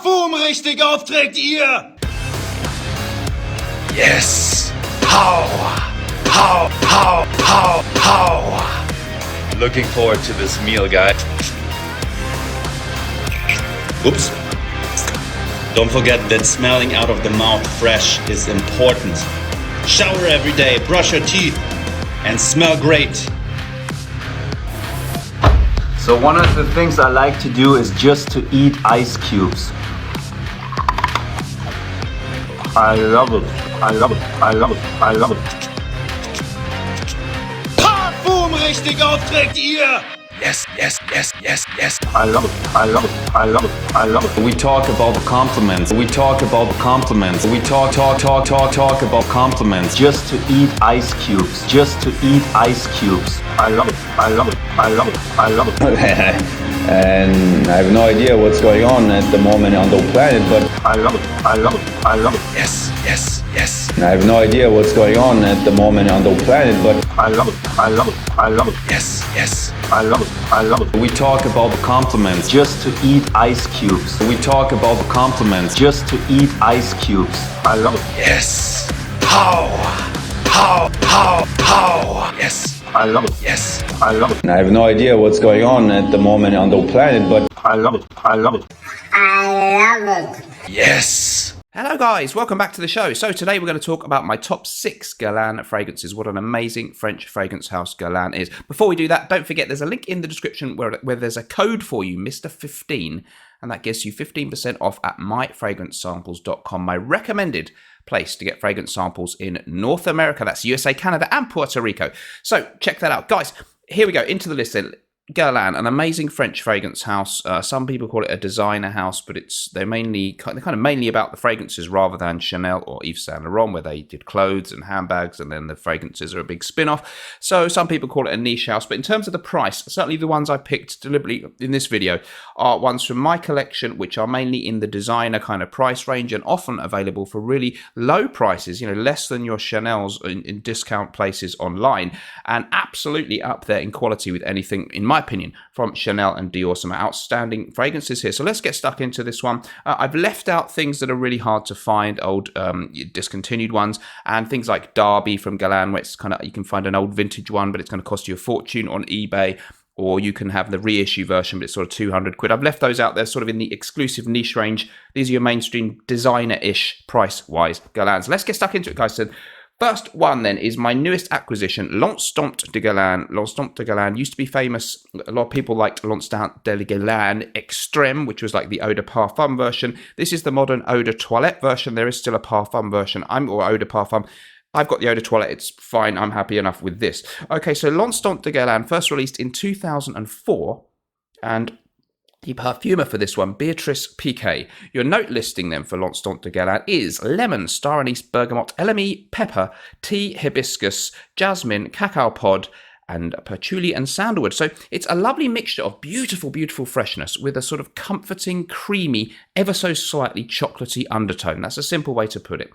Parfum richtig aufträgt, ihr! Yes! Power! Pow! Pow! Pow! Pow! Looking forward to this meal, guys. Oops. Don't forget that smelling out of the mouth fresh is important. Shower every day, brush your teeth, and smell great. So one of the things I like to do is just to eat ice cubes. I love it. I love it. I love it. I love it. Parfum richtig aufträgt, ihr! Yes, yes, yes, yes, yes. I love it. I love it. I love it. I love it. We talk about the compliments. We talk about the compliments. We talk about compliments. Just to eat ice cubes. Just to eat ice cubes. I love it. I love it. I love it. I love it. And I have no idea what's going on at the moment on the planet, but I love it. I love it. I love it. Yes, yes, yes. I have no idea what's going on at the moment on the planet, but I love it. I love it. I love it. Yes, yes. I love it. I love it. we talk about the compliments. Just to eat ice cubes. We talk about the compliments. Just to eat ice cubes. I love it. Yes. Pow! Pow! Pow! Pow! Yes. I love it. Yes. I love it. I have no idea what's going on at the moment on the planet, but I love it. I love it. I love it. Yes. Hello guys, welcome back to the show. So today we're going to talk about my top 6 Guerlain fragrances. What an amazing French fragrance house Guerlain is. Before we do that, don't forget there's a link in the description where there's a code for you, Mr. 15, and that gets you 15% off at myfragrancesamples.com, my recommended place to get fragrance samples in North America. That's USA, Canada, and Puerto Rico. So check that out. Guys, here we go, into the list then. Guerlain, an amazing French fragrance house. Some people call it a designer house, but they're kind of mainly about the fragrances rather than Chanel or Yves Saint Laurent, where they did clothes and handbags, and then the fragrances are a big spin-off. So some people call it a niche house. But in terms of the price, certainly the ones I picked deliberately in this video are ones from my collection, which are mainly in the designer kind of price range and often available for really low prices, less than your Chanel's in discount places online, and absolutely up there in quality with anything, in my opinion, from Chanel and Dior. Some outstanding fragrances here. So let's get stuck into this one. I've left out things that are really hard to find, old discontinued ones, and things like Derby from Guerlain, where it's kind of, you can find an old vintage one, but it's going to cost you a fortune on eBay. Or you can have the reissue version, but it's sort of 200 quid. I've left those out there sort of in the exclusive niche range. These are your mainstream designer-ish price-wise Guerlains. So let's get stuck into it, guys. So first one then is my newest acquisition, L'Instant de Guerlain. L'Instant de Guerlain used to be famous. A lot of people liked L'Instant de Guerlain Extreme, which was like the eau de parfum version. This is the modern eau de toilette version. There is still a parfum version, or eau de parfum. I've got the eau de toilette. It's fine. I'm happy enough with this. Okay, so L'Instant de Guerlain, first released in 2004, and the perfumer for this one, Beatrice Piquet. Your note listing then for L'Instant de Guerlain is lemon, star anise, bergamot, LME, pepper, tea, hibiscus, jasmine, cacao pod, and patchouli and sandalwood. So it's a lovely mixture of beautiful, beautiful freshness with a sort of comforting, creamy, ever so slightly chocolatey undertone. That's a simple way to put it.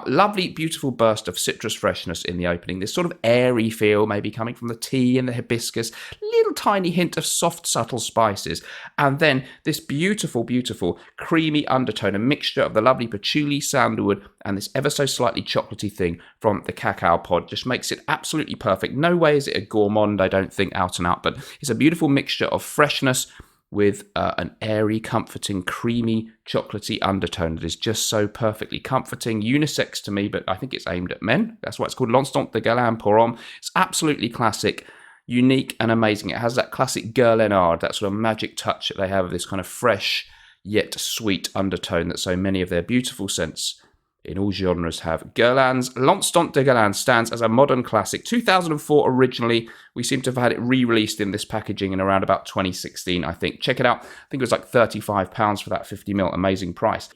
Lovely, beautiful burst of citrus freshness in the opening. This sort of airy feel, maybe coming from the tea and the hibiscus, little tiny hint of soft, subtle spices. And then this beautiful, beautiful, creamy undertone, a mixture of the lovely patchouli, sandalwood, and this ever so slightly chocolatey thing from the cacao pod. Just makes it absolutely perfect. No way is it a gourmand, I don't think, out and out, but it's a beautiful mixture of freshness with an airy, comforting, creamy, chocolatey undertone that is just so perfectly comforting, unisex to me, but I think it's aimed at men. That's why it's called L'Instant de Guerlain pour homme. It's absolutely classic, unique and amazing. It has that classic Guerlainade, that sort of magic touch that they have of this kind of fresh yet sweet undertone that so many of their beautiful scents in all genres have. Guerlain's L'Instant de Guerlain stands as a modern classic. 2004 originally. We seem to have had it re-released in this packaging in around about 2016, I think. Check it out. I think it was like £35 for that 50ml. Amazing price.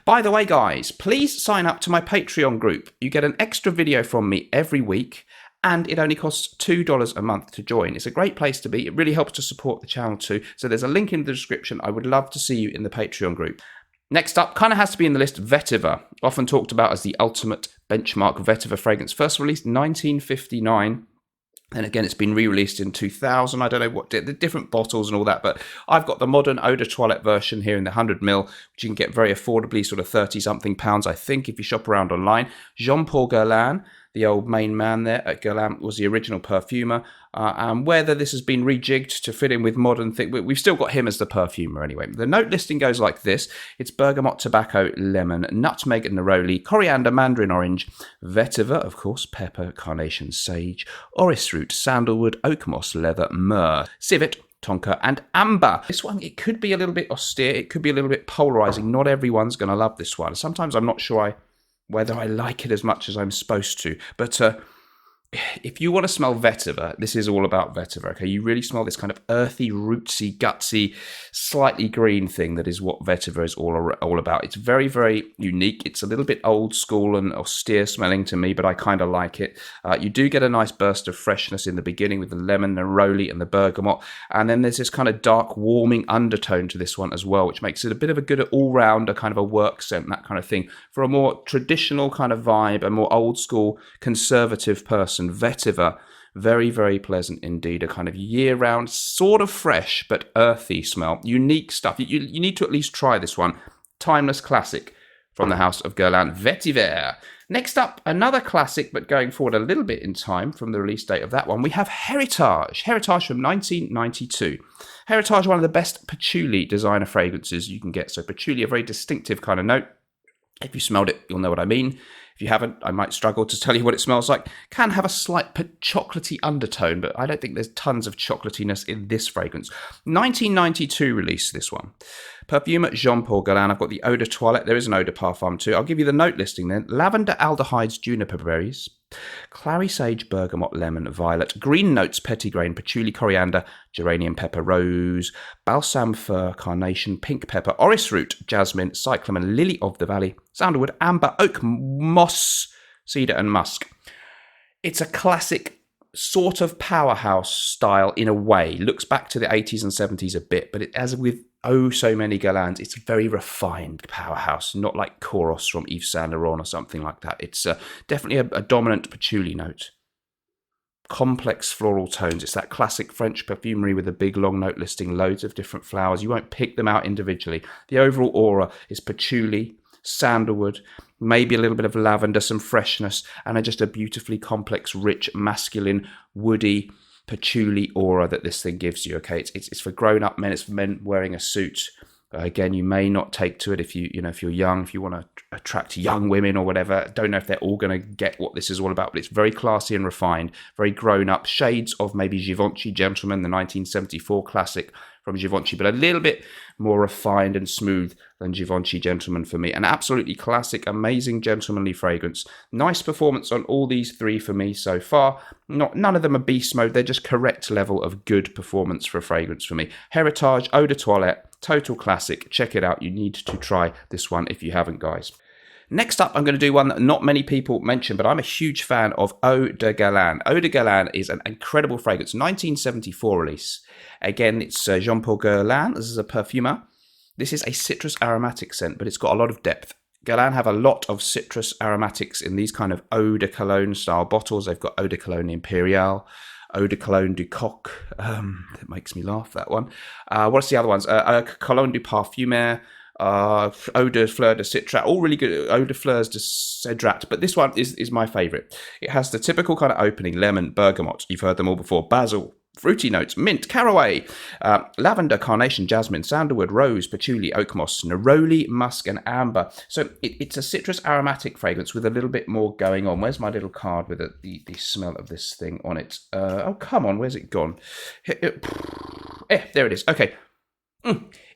By the way, guys, please sign up to my Patreon group. You get an extra video from me every week, and it only costs $2 a month to join. It's a great place to be. It really helps to support the channel too. So there's a link in the description. I would love to see you in the Patreon group. Next up, kind of has to be in the list, VETIVER, often talked about as the ultimate benchmark VETIVER fragrance. First released 1959. And again, it's been re-released in 2000. I don't know what the different bottles and all that, but I've got the modern Eau de Toilette version here in the 100ml, which you can get very affordably, sort of 30-something pounds, I think, if you shop around online. Jean-Paul Guerlain, the old main man there at Guerlain, was the original perfumer. And whether this has been rejigged to fit in with modern things, we've still got him as the perfumer anyway. The note listing goes like this. It's bergamot, tobacco, lemon, nutmeg, neroli, coriander, mandarin orange, vetiver, of course, pepper, carnation, sage, orris root, sandalwood, oak moss, leather, myrrh, civet, tonka, and amber. This one, it could be a little bit austere. It could be a little bit polarizing. Not everyone's going to love this one. Sometimes I'm not sure whether I like it as much as I'm supposed to. But if you want to smell vetiver, this is all about vetiver, okay? You really smell this kind of earthy, rootsy, gutsy, slightly green thing that is what vetiver is all about. It's very, very unique. It's a little bit old school and austere smelling to me, but I kind of like it. You do get a nice burst of freshness in the beginning with the lemon, the neroli, and the bergamot. And then there's this kind of dark, warming undertone to this one as well, which makes it a bit of a good all-rounder kind of a work scent, that kind of thing. For a more traditional kind of vibe, a more old school, conservative person, vetiver, very, very pleasant indeed. A kind of year-round, sort of fresh but earthy smell. Unique stuff. You need to at least try this one. Timeless classic from the house of Guerlain, Vetiver. Next up, another classic, but going forward a little bit in time from the release date of that one, we have Heritage. Heritage from 1992. Heritage, one of the best patchouli designer fragrances you can get. So patchouli, a very distinctive kind of note. If you smelled it, you'll know what I mean. If you haven't, I might struggle to tell you what it smells like. Can have a slight chocolatey undertone, but I don't think there's tons of chocolatiness in this fragrance. 1992 release, this one. Perfume Jean-Paul Guerlain. I've got the Eau de Toilette. There is an Eau de Parfum too. I'll give you the note listing then. Lavender, aldehydes, juniper berries, clary sage, bergamot, lemon, violet, green notes, petitgrain, patchouli, coriander, geranium, pepper, rose, balsam fir, carnation, pink pepper, orris root, jasmine, cyclamen, lily of the valley, sandalwood, amber, oak, moss, cedar, and musk. It's a classic sort of powerhouse style in a way. Looks back to the 80s and 70s a bit, but as with so many Guerlains, it's a very refined powerhouse, not like Choros from Yves Saint Laurent or something like that. It's definitely a dominant patchouli note. Complex floral tones. It's that classic French perfumery with a big long note listing, loads of different flowers. You won't pick them out individually. The overall aura is patchouli, sandalwood, maybe a little bit of lavender, some freshness, and just a beautifully complex, rich, masculine, woody, patchouli aura that this thing gives you. Okay, it's for grown-up men. It's for men wearing a suit. Again, you may not take to it if if you're young, if you want to attract young women or whatever. Don't know if they're all going to get what this is all about, but it's very classy and refined, very grown-up. Shades of maybe Givenchy Gentleman, the 1974 classic from Givenchy, but a little bit more refined and smooth than Givenchy Gentleman for me. An absolutely classic, amazing, gentlemanly fragrance. Nice performance on all these three for me so far. None of them are beast mode. They're just correct level of good performance for a fragrance for me. Heritage, Eau de Toilette, total classic. Check it out. You need to try this one if you haven't, guys. Next up, I'm going to do one that not many people mention, but I'm a huge fan of Eau de Guerlain. Eau de Guerlain is an incredible fragrance, 1974 release. Again, it's Jean-Paul Guerlain. This is a perfumer. This is a citrus aromatic scent, but it's got a lot of depth. Guerlain have a lot of citrus aromatics in these kind of Eau de Cologne style bottles. They've got Eau de Cologne Imperial, Eau de Cologne du Coq. That makes me laugh, that one. What's the other ones? Cologne du Parfumeur, Eau de Fleur de Citrat, all really good. Eau de Fleurs de Cedrat, but this one is my favourite. It has the typical kind of opening, lemon, bergamot. You've heard them all before. Basil, fruity notes, mint, caraway, lavender, carnation, jasmine, sandalwood, rose, patchouli, oak moss, neroli, musk, and amber. So it's a citrus aromatic fragrance with a little bit more going on. Where's my little card with the smell of this thing on it? Oh, come on, where's it gone? There it is. Okay.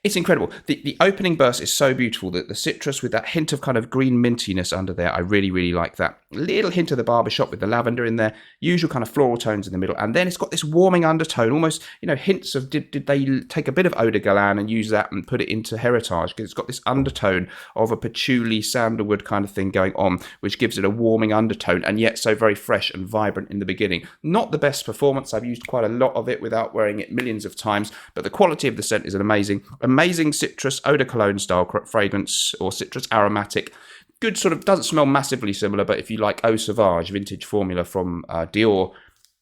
It's incredible. The opening burst is so beautiful. That the citrus with that hint of kind of green mintiness under there, I really, really like that. Little hint of the barbershop with the lavender in there, usual kind of floral tones in the middle, and then it's got this warming undertone, almost, hints of did they take a bit of Eau de Guerlain and use that and put it into Heritage, because it's got this undertone of a patchouli, sandalwood kind of thing going on, which gives it a warming undertone, and yet so very fresh and vibrant in the beginning. Not the best performance. I've used quite a lot of it without wearing it millions of times, but the quality of the scent is an amazing citrus Eau de Cologne style fragrance, or citrus aromatic. Good, sort of, doesn't smell massively similar, but if you like Eau Sauvage vintage formula from Dior,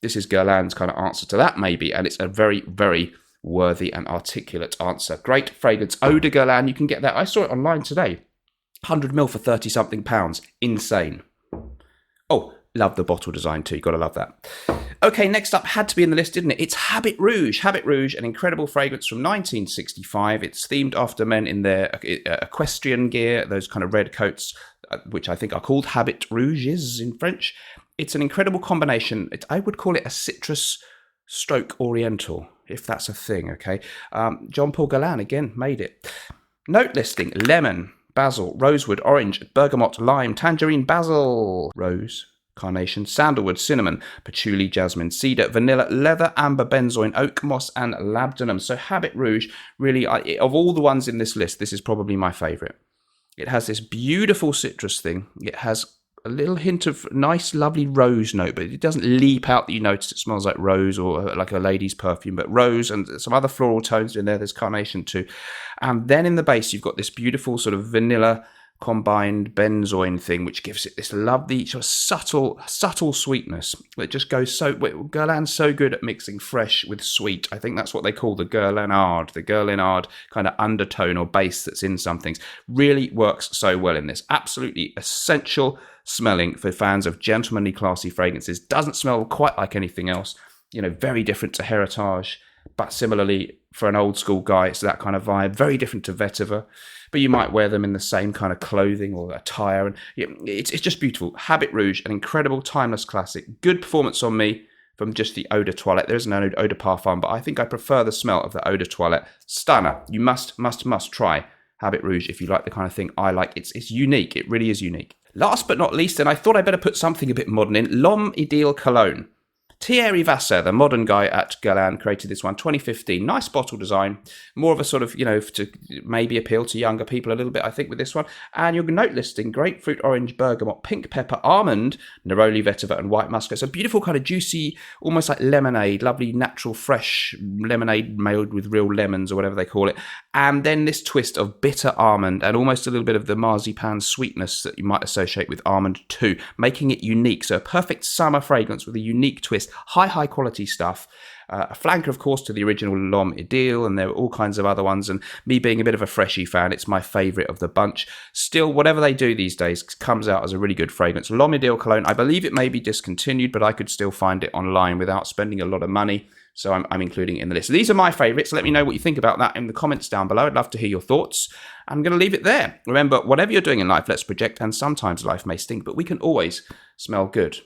This is Guerlain's kind of answer to that, maybe, and it's a very, very worthy and articulate answer. Great fragrance, Eau de Guerlain. You can get that. I saw it online today. 100ml for 30-something pounds. Insane. Oh, love the bottle design too. You've got to love that. Okay, next up, had to be in the list, didn't it? It's Habit Rouge. Habit Rouge, an incredible fragrance from 1965. It's themed after men in their equestrian gear, those kind of red coats, which I think are called Habit Rouges in French. It's an incredible combination. I would call it a citrus stroke oriental, if that's a thing, okay? Jean-Paul Guerlain, again, made it. Note listing, lemon, basil, rosewood, orange, bergamot, lime, tangerine, basil, rose, carnation, sandalwood, cinnamon, patchouli, jasmine, cedar, vanilla, leather, amber, benzoin, oak moss, and labdanum. So Habit Rouge, really, of all the ones in this list, this is probably my favourite. It has this beautiful citrus thing. It has a little hint of nice, lovely rose note, but it doesn't leap out that you notice it smells like rose or like a lady's perfume, but rose and some other floral tones in there. There's carnation too. And then in the base, you've got this beautiful sort of vanilla combined benzoin thing, which gives it this lovely sort of subtle sweetness. It just goes so... Guerlain's so good at mixing fresh with sweet. I think that's what they call the Guerlainade kind of undertone or base that's in some things. Really works so well in this. Absolutely essential smelling for fans of gentlemanly, classy fragrances. Doesn't smell quite like anything else. You know, very different to Heritage, but similarly for an old school guy, it's that kind of vibe. Very different to Vetiver. But you might wear them in the same kind of clothing or attire. And it's just beautiful. Habit Rouge, an incredible, timeless classic. Good performance on me from just the Eau de Toilette. There isn't an Eau de Parfum, but I think I prefer the smell of the Eau de Toilette. Stunner. You must try Habit Rouge if you like the kind of thing I like. It's unique. It really is unique. Last but not least, and I thought I'd better put something a bit modern in, L'Homme Ideal Cologne. Thierry Vasser, the modern guy at Guerlain, created this one, 2015. Nice bottle design. More of a sort of, to maybe appeal to younger people a little bit, I think, with this one. And your note listing, grapefruit, orange, bergamot, pink pepper, almond, neroli, vetiver, and white musk. It's a beautiful kind of juicy, almost like lemonade, lovely, natural, fresh lemonade made with real lemons or whatever they call it. And then this twist of bitter almond and almost a little bit of the marzipan sweetness that you might associate with almond too, making it unique. So a perfect summer fragrance with a unique twist. High quality stuff. A flanker, of course, to the original L'Homme Ideal, and there are all kinds of other ones. And me being a bit of a freshy fan, it's my favourite of the bunch. Still, whatever they do these days comes out as a really good fragrance. L'Homme Ideal Cologne, I believe it may be discontinued, but I could still find it online without spending a lot of money. So I'm including it in the list. These are my favourites. Let me know what you think about that in the comments down below. I'd love to hear your thoughts. I'm going to leave it there. Remember, whatever you're doing in life, let's project, and sometimes life may stink, but we can always smell good.